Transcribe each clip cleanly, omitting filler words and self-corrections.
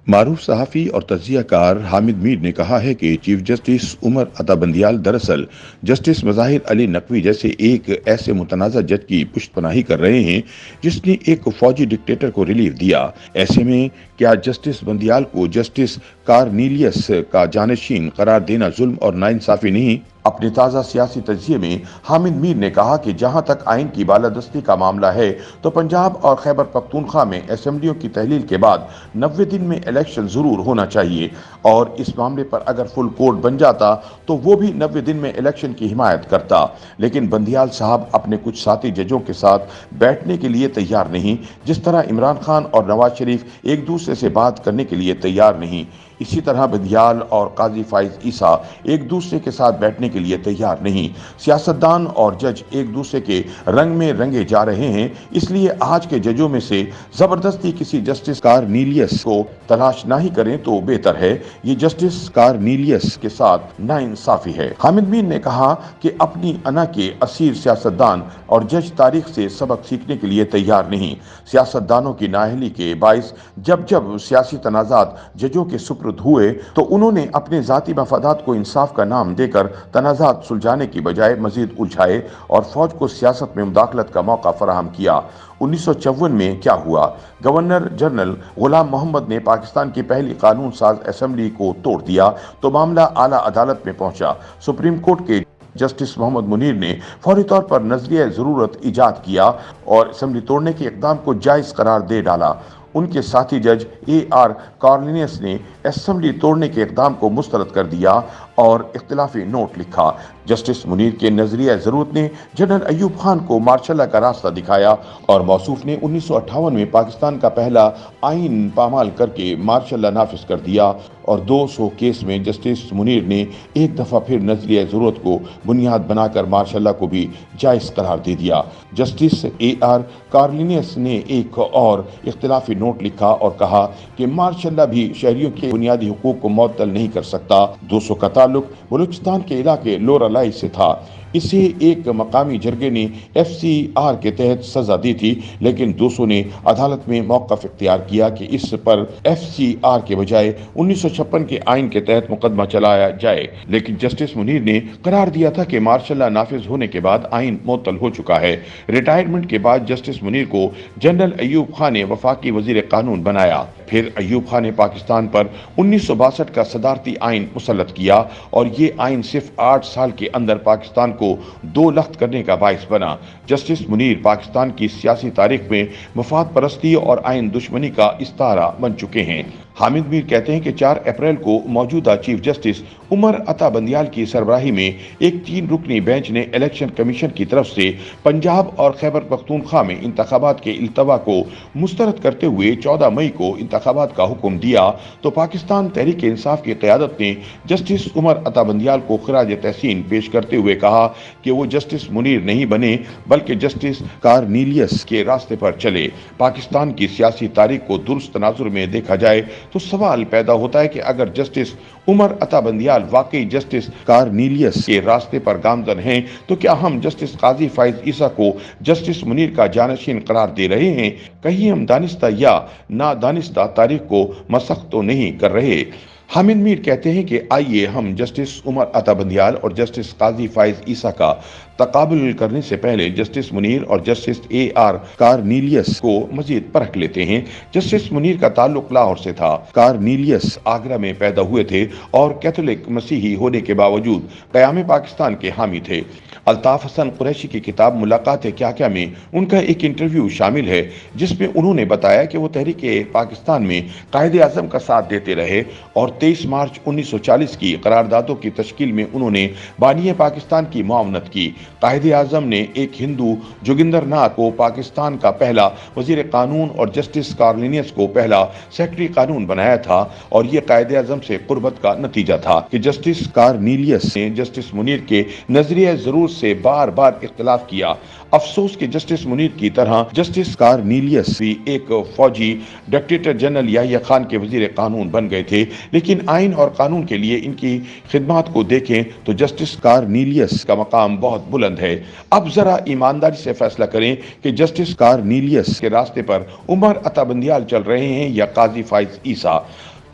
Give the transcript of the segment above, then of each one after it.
معروف صحافی اور تجزیہ کار حامد میر نے کہا ہے کہ چیف جسٹس عمر عطا بندیال دراصل جسٹس مظاہر علی نقوی جیسے ایک ایسے متنازع جج کی پشت پناہی کر رہے ہیں جس نے ایک فوجی ڈکٹیٹر کو ریلیف دیا۔ ایسے میں کیا جسٹس بندیال کو جسٹس کارنیلیس کا جانشین قرار دینا ظلم اور ناانصافی نہیں؟ اپنے تازہ سیاسی تجزیے میں حامد میر نے کہا کہ جہاں تک آئین کی بالادستی کا معاملہ ہے تو پنجاب اور خیبر پختونخوا میں اسمبلیوں کی تحلیل کے بعد 90 دن میں الیکشن ضرور ہونا چاہیے، اور اس معاملے پر اگر فل کورٹ بن جاتا تو وہ بھی 90 دن میں الیکشن کی حمایت کرتا۔ لیکن بندیال صاحب اپنے کچھ ساتھی ججوں کے ساتھ بیٹھنے کے لیے تیار نہیں، جس طرح عمران خان اور نواز شریف ایک دوسرے سے بات کرنے کے لیے تیار نہیں، اسی طرح بندیال اور قاضی فائز عیسیٰ ایک دوسرے کے ساتھ بیٹھنے کے لیے تیار نہیں۔ سیاستدان اور جج ایک دوسرے کے رنگ میں رنگے جا رہے ہیں، اس لیے آج کے ججوں میں سے زبردستی کسی جسٹس کارنیلیس کو تلاش نہ ہی کریں تو بہتر ہے۔ یہ جسٹس کارنیلیس کے ساتھ ناانصافی ہے۔ حامد میر نے کہا کہ اپنی انا کے اسیر سیاستدان اور جج تاریخ سے سبق سیکھنے کے لیے تیار نہیں۔ سیاستدانوں کی نااہلی کے باعث جب سیاسی تنازعات ججوں کے سپرد ہوئے تو انہوں نے اپنے ذاتی مفادات کو انصاف کا نام دے کر تنازعات سلجھانے کی بجائے مزید الجھائے اور فوج کو سیاست میں مداخلت کا موقع فراہم کیا۔ 1954 میں کیا ہوا؟ گورنر جنرل غلام محمد نے پاکستان کی پہلی قانون ساز اسمبلی کو توڑ دیا تو معاملہ اعلیٰ عدالت میں پہنچا۔ سپریم کورٹ کے جسٹس محمد منیر نے فوری طور پر نظریہ ضرورت ایجاد کیا اور اسمبلی توڑنے کے اقدام کو جائز قرار دے ڈالا۔ ان کے ساتھی جج AR کارنیلیس نے اسمبلی توڑنے کے اقدام کو مسترد کر دیا اور اختلافی نوٹ لکھا۔ جسٹس منیر کے نظریہ ضرورت نے جنرل ایوب خان کو مارشل لا کا راستہ دکھایا اور موصوف نے 1958 میں پاکستان کا پہلا آئین پامال کر کے مارشل لا نافذ کر دیا، اور 200 کیس میں جسٹس منیر نے ایک دفعہ پھر نظریہ ضرورت کو بنیاد بنا کر مارشل لا کو بھی جائز قرار دے دیا۔ جسٹس AR کارنیلیس نے ایک اور اختلافی نوٹ لکھا اور کہا کہ مارشل لا بھی شہریوں کے بنیادی حقوق کو معطل نہیں کر سکتا۔ 200 کا تعلق بلوچستان کے علاقے لورا لائی سے تھا۔ اسے ایک مقامی جرگے نے FCR کے تحت سزا دی تھی، لیکن 200 نے عدالت میں موقف اختیار کیا کہ اس پر FCR کے بجائے 1956 کے آئین کے تحت مقدمہ چلایا جائے، لیکن جسٹس منیر نے قرار دیا تھا کہ مارشل لا نافذ ہونے کے بعد آئین معطل ہو چکا ہے۔ ریٹائرمنٹ کے بعد جسٹس منیر کو جنرل ایوب خان نے وفاقی وزیر قانون بنایا۔ پھر ایوب خان نے پاکستان پر 1962 کا صدارتی آئین مسلط کیا، اور یہ آئین صرف 8 سال کے اندر پاکستان کو 2 لخت کرنے کا باعث بنا۔ جسٹس منیر پاکستان کی سیاسی تاریخ میں مفاد پرستی اور آئین دشمنی کا استعارہ بن چکے ہیں۔ حامد میر کہتے ہیں کہ 4 اپریل کو موجودہ چیف جسٹس عمر عطا بندیال کی سربراہی میں ایک 3 رکنی بینچ نے الیکشن کمیشن کی طرف سے پنجاب اور خیبر پختونخوا میں انتخابات کے التوا کو مسترد کرتے ہوئے 14 مئی کو انتخابات کا حکم دیا تو پاکستان تحریک انصاف کی قیادت نے جسٹس عمر عطا بندیال کو خراج تحسین پیش کرتے ہوئے کہا کہ وہ جسٹس منیر نہیں بنے بلکہ جسٹس کارنیلیس کے راستے پر چلے۔ پاکستان کی سیاسی تاریخ کو درست تناظر میں دیکھا جائے تو سوال پیدا ہوتا ہے کہ اگر جسٹس عمر عطا بندیال واقعی جسٹس کارنیلیس کے راستے پر گامزن ہیں تو کیا ہم جسٹس قاضی فائز عیسیٰ کو جسٹس منیر کا جانشین قرار دے رہے ہیں؟ کہیں ہم دانستہ یا نادانستہ تاریخ کو مسخ تو نہیں کر رہے؟ حامد میر کہتے ہیں کہ آئیے ہم جسٹس عمر عطا بندیال اور جسٹس قاضی فائز عیسیٰ کا تقابل کرنے سے پہلے جسٹس منیر اور جسٹس AR کارنیلیس کو مزید پرکھ لیتے ہیں۔ جسٹس منیر کا تعلق لاہور سے تھا، کارنیلیس آگرہ میں پیدا ہوئے تھے اور کیتھولک مسیحی ہونے کے باوجود قیام پاکستان کے حامی تھے۔ الطاف حسن قریشی کی کتاب ملاقات کیا میں ان کا ایک انٹرویو شامل ہے جس میں انہوں نے بتایا کہ وہ تحریک پاکستان میں قائد اعظم کا ساتھ دیتے رہے اور 23 مارچ 1940 کی قراردادوں کی تشکیل میں انہوں نے بانی پاکستان کی معاونت کی۔ قائد اعظم نے ایک ہندو جوگندر ناتھ کو پاکستان کا پہلا وزیر قانون اور جسٹس کارنیلیس کو پہلا سیکرٹری قانون بنایا تھا، اور یہ قائد اعظم سے قربت کا نتیجہ تھا کہ جسٹس کارنیلیس نے جسٹس منیر کے نظریہ ضرور سے بار بار اختلاف کیا۔ افسوس کہ جسٹس منیر کی طرح جسٹس کارنیلیس بھی ایک فوجی ڈکٹیٹر جنرل یحییٰ خان کے وزیر قانون بن گئے تھے، لیکن آئین اور قانون کے لیے ان کی خدمات کو دیکھیں تو جسٹس کارنیلیس کا مقام بہت بلند ہے۔ اب ذرا ایمانداری سے فیصلہ کریں کہ جسٹس کارنیلیس کے راستے پر عمر عطا بندیال چل رہے ہیں یا قاضی فائز عیسیٰ۔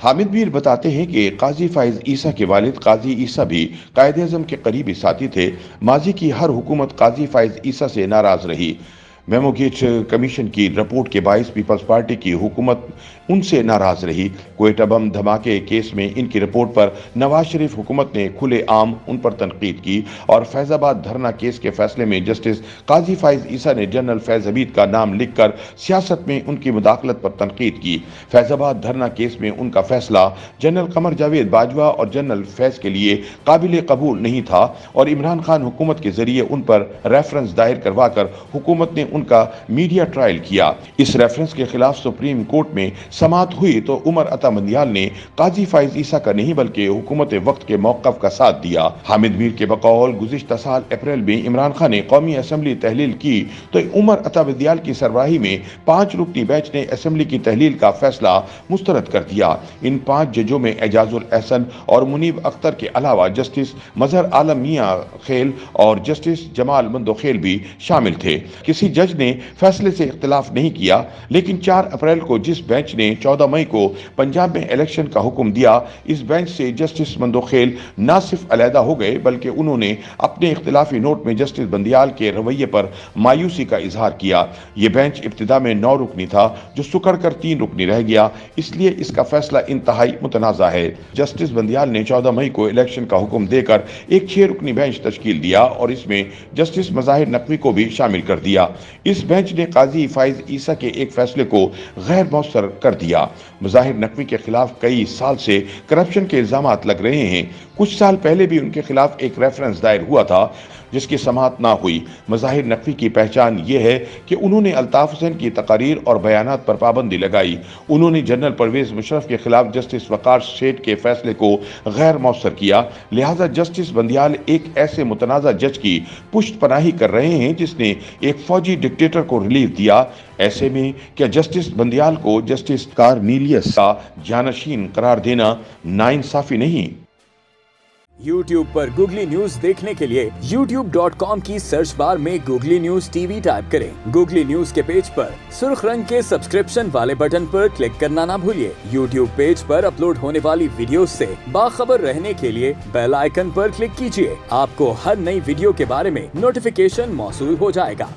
حامد میر بتاتے ہیں کہ قاضی فائز عیسیٰ کے والد قاضی عیسیٰ بھی قائد اعظم کے قریبی ساتھی تھے۔ ماضی کی ہر حکومت قاضی فائز عیسیٰ سے ناراض رہی۔ میموگیٹ کمیشن کی رپورٹ کے باعث پیپلز پارٹی کی حکومت ان سے ناراض رہی۔ کوئٹہ بم دھماکے کیس میں ان کی رپورٹ پر نواز شریف حکومت نے کھلے عام ان پر تنقید کی اور فیض آباد دھرنا کیس کے فیصلے میں جسٹس قاضی فائز عیسیٰ نے جنرل فیض حمید کا نام لکھ کر سیاست میں ان کی مداخلت پر تنقید کی۔ فیض آباد دھرنا کیس میں ان کا فیصلہ جنرل قمر جاوید باجوہ اور جنرل فیض کے لیے قابل قبول نہیں تھا اور عمران خان حکومت کے ذریعے ان پر ریفرنس دائر کروا کر حکومت نے ان کا میڈیا ٹرائل کیا۔ اس ریفرنس کے خلاف سپریم کورٹ میں سماعت ہوئی تو عمر عطا بندیال نے قاضی فائز عیسیٰ کا نہیں بلکہ حکومت وقت کے موقف کا ساتھ دیا۔ حامد میر کے بقول گزشتہ سال اپریل میں عمران خان نے قومی اسمبلی تحلیل کی تو عمر عطا بندیال کی سربراہی میں 5 رکنی بینچ نے اسمبلی کی تحلیل کا فیصلہ مسترد کر دیا۔ ان 5 ججوں میں اعجاز الاحسن اور منیب اختر کے علاوہ جسٹس مظہر عالم میاں خیل اور جسٹس جمال مندوخیل بھی شامل تھے۔ کسی جج نے فیصلے سے اختلاف نہیں کیا، لیکن 4 اپریل کو جس بینچ نے 14 مئی کو پنجاب میں الیکشن کا حکم دیا، اس بینچ سے جسٹس مندوخیل نہ صرف علیحدہ ہو گئے بلکہ انہوں نے اپنے اختلافی نوٹ میں جسٹس بندیال کے رویے پر مایوسی کا اظہار کیا۔ یہ بینچ ابتدا میں 9 رکنی تھا جو سکڑ کر 3 رکنی رہ گیا، اس لیے اس کا فیصلہ انتہائی متنازع ہے۔ جسٹس بندیال نے 14 مئی کو الیکشن کا حکم دے کر ایک 6 رکنی بینچ تشکیل دیا اور اس میں جسٹس مظاہر نقوی کو بھی شامل کر دیا۔ اس بینچ نے قاضی فائز عیسیٰ کے ایک فیصلے کو غیر مؤثر کر دیا۔ مظاہر نقوی کے خلاف کئی سال سے کرپشن کے الزامات لگ رہے ہیں۔ کچھ سال پہلے بھی ان کے خلاف ایک ریفرنس دائر ہوا تھا جس کی سماعت نہ ہوئی۔ مظاہر نقوی کی پہچان یہ ہے کہ انہوں نے الطاف حسین کی تقاریر اور بیانات پر پابندی لگائی۔ انہوں نے جنرل پرویز مشرف کے خلاف جسٹس وقار سیٹھ کے فیصلے کو غیر مؤثر کیا، لہذا جسٹس بندیال ایک ایسے متنازع جج کی پشت پناہی کر رہے ہیں جس نے ایک فوجی ڈکٹیٹر کو ریلیف دیا۔ ایسے میں کیا جسٹس بندیال کو جسٹس کارنیلیس کا جانشین قرار دینا ناانصافی نہیں؟ YouTube پر گوگلی نیوز دیکھنے کے لیے youtube.com کی سرچ بار میں googly news T V type کریں۔ گوگلی نیوز کے پیج پر سرخ رنگ کے سبسکرپشن والے بٹن پر کلک کرنا نہ بھولیے۔ YouTube پیج پر اپلوڈ ہونے والی ویڈیوز سے باخبر رہنے کے لیے بیل آئیکن پر کلک کیجیے۔ آپ کو ہر نئی ویڈیو کے بارے میں نوٹیفیکیشن موصول ہو جائے گا۔